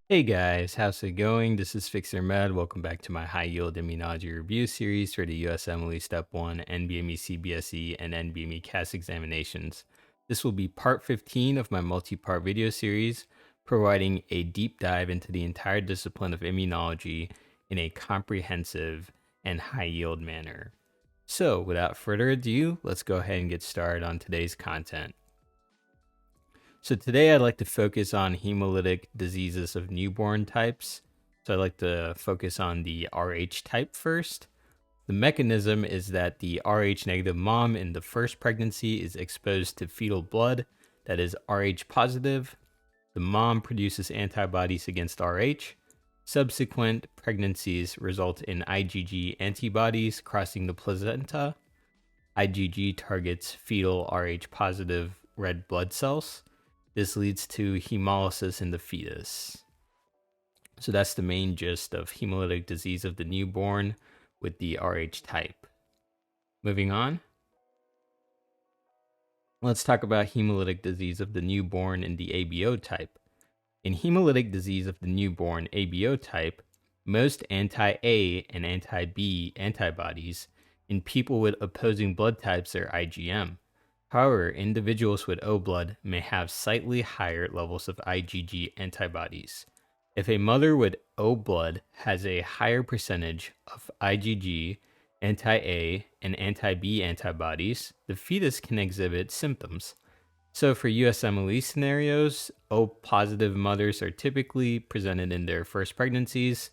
Hey guys, how's it going? This is FixerMed. Welcome back to my high yield immunology review series for the USMLE Step 1, NBME CBSE, and NBME CAS examinations. This will be part 15 of my multi-part video series, providing a deep dive into the entire discipline of immunology in a comprehensive and high yield manner. So, without further ado, let's go ahead and get started on today's content. So today I'd like to focus on hemolytic diseases of newborn types. So I'd like to focus on the Rh type first. The mechanism is that the Rh negative mom in the first pregnancy is exposed to fetal blood that is Rh positive. The mom produces antibodies against Rh. Subsequent pregnancies result in IgG antibodies crossing the placenta. IgG targets fetal Rh positive red blood cells. This leads to hemolysis in the fetus. So that's the main gist of hemolytic disease of the newborn with the Rh type. Moving on. Let's talk about hemolytic disease of the newborn in the ABO type. In hemolytic disease of the newborn ABO type, most anti-A and anti-B antibodies in people with opposing blood types are IgM. However, individuals with O blood may have slightly higher levels of IgG antibodies. If a mother with O blood has a higher percentage of IgG, anti-A, and anti-B antibodies, the fetus can exhibit symptoms. So for USMLE scenarios, O positive mothers are typically presented in their first pregnancies.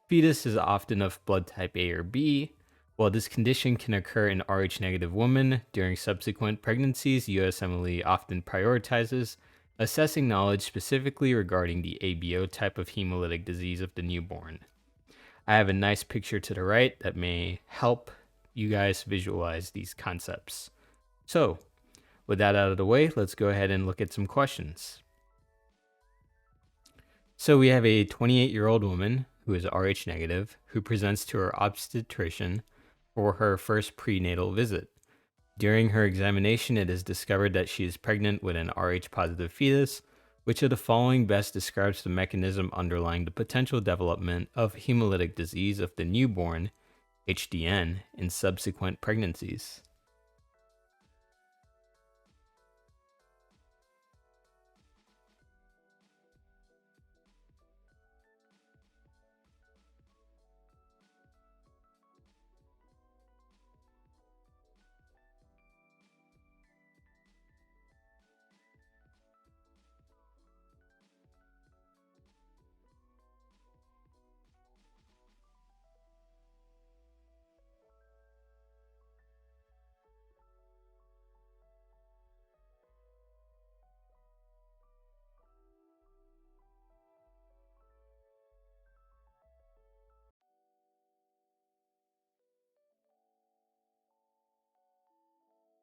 Fetus is often of blood type A or B. While this condition can occur in Rh negative women during subsequent pregnancies, USMLE often prioritizes assessing knowledge specifically regarding the ABO type of hemolytic disease of the newborn. I have a nice picture to the right that may help you guys visualize these concepts. So, with that out of the way, let's go ahead and look at some questions. So we have a 28-year-old woman who is Rh negative who presents to her obstetrician for her first prenatal visit. During her examination, it is discovered that she is pregnant with an Rh positive fetus. Which of the following best describes the mechanism underlying the potential development of hemolytic disease of the newborn, HDN, in subsequent pregnancies?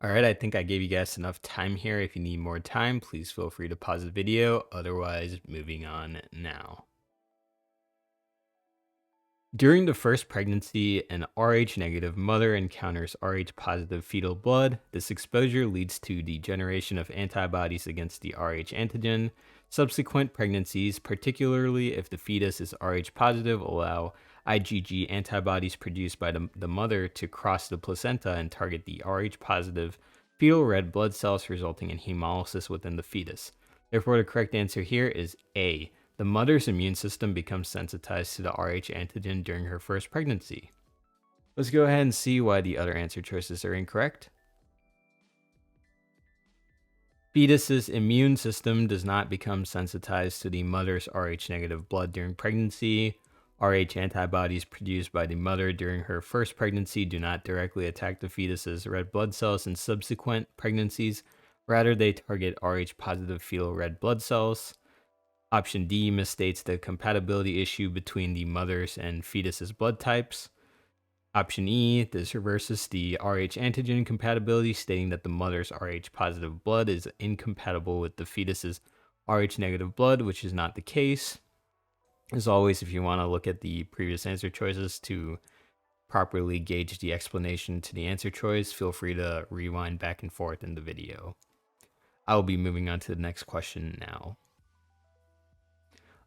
All right, I think I gave you guys enough time here. If you need more time, please feel free to pause the video. Otherwise, moving on now. During the first pregnancy, an Rh negative mother encounters Rh positive fetal blood. This exposure leads to the generation of antibodies against the Rh antigen. Subsequent pregnancies, particularly if the fetus is Rh positive, allow IgG antibodies produced by the mother to cross the placenta and target the Rh positive fetal red blood cells, resulting in hemolysis within the fetus. Therefore, the correct answer here is A. The mother's immune system becomes sensitized to the Rh antigen during her first pregnancy. Let's go ahead and see why the other answer choices are incorrect. Fetus's immune system does not become sensitized to the mother's Rh negative blood during pregnancy. Rh antibodies produced by the mother during her first pregnancy do not directly attack the fetus's red blood cells in subsequent pregnancies. Rather, they target Rh positive fetal red blood cells. Option D misstates the compatibility issue between the mother's and fetus's blood types. Option E, this reverses the Rh antigen compatibility, stating that the mother's Rh positive blood is incompatible with the fetus's Rh negative blood, which is not the case. As always, if you want to look at the previous answer choices to properly gauge the explanation to the answer choice, feel free to rewind back and forth in the video. I will be moving on to the next question now.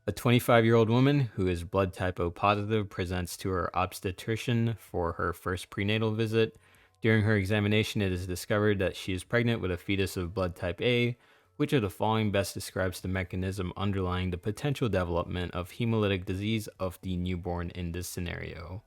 A 25-year-old woman who is blood type O positive presents to her obstetrician for her first prenatal visit. During her examination, it is discovered that she is pregnant with a fetus of blood type A. Which of the following best describes the mechanism underlying the potential development of hemolytic disease of the newborn in this scenario?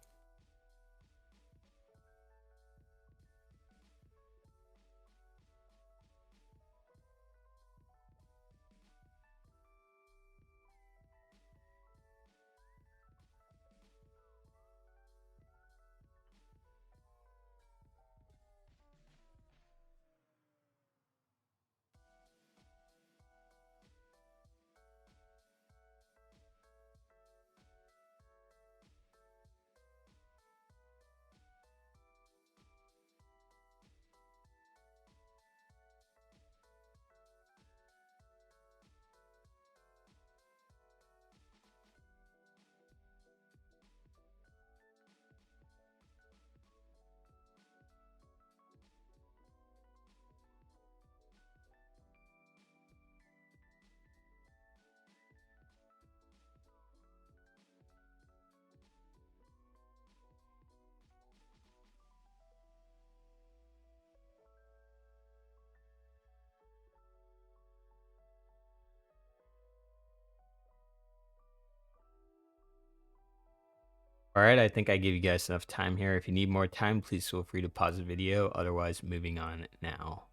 All right, I think I gave you guys enough time here. If you need more time, please feel free to pause the video. Otherwise, moving on now.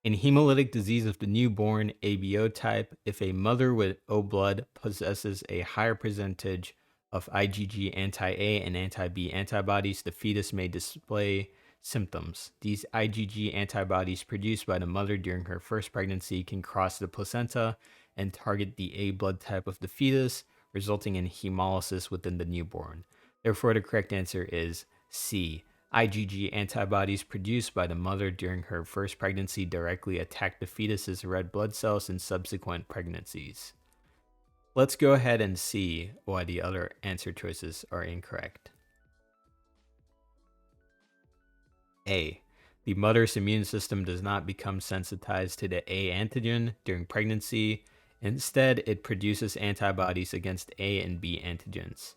In hemolytic disease of the newborn ABO type, if a mother with O blood possesses a higher percentage of IgG anti-A and anti-B antibodies, the fetus may display symptoms. These IgG antibodies produced by the mother during her first pregnancy can cross the placenta and target the A blood type of the fetus, resulting in hemolysis within the newborn. Therefore, the correct answer is C. IgG antibodies produced by the mother during her first pregnancy directly attack the fetus's red blood cells in subsequent pregnancies. Let's go ahead and see why the other answer choices are incorrect. A. The mother's immune system does not become sensitized to the A antigen during pregnancy. Instead, it produces antibodies against A and B antigens.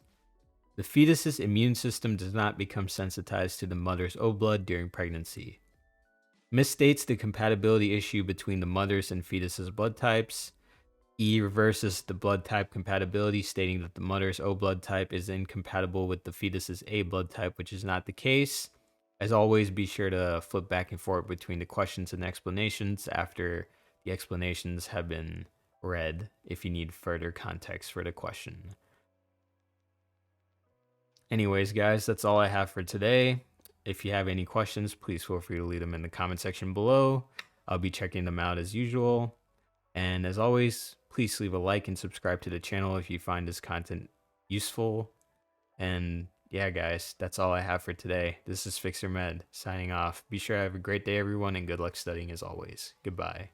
The fetus's immune system does not become sensitized to the mother's O blood during pregnancy. Misstates the compatibility issue between the mother's and fetus's blood types. E reverses the blood type compatibility, stating that the mother's O blood type is incompatible with the fetus's A blood type, which is not the case. As always, be sure to flip back and forth between the questions and explanations after the explanations have been read if you need further context for the question. Anyways, guys, that's all I have for today. If you have any questions, please feel free to leave them in the comment section below. I'll be checking them out as usual. And as always, please leave a like and subscribe to the channel if you find this content useful. And yeah, guys, that's all I have for today. This is FixerMed signing off. Be sure to have a great day, everyone, and good luck studying as always. Goodbye.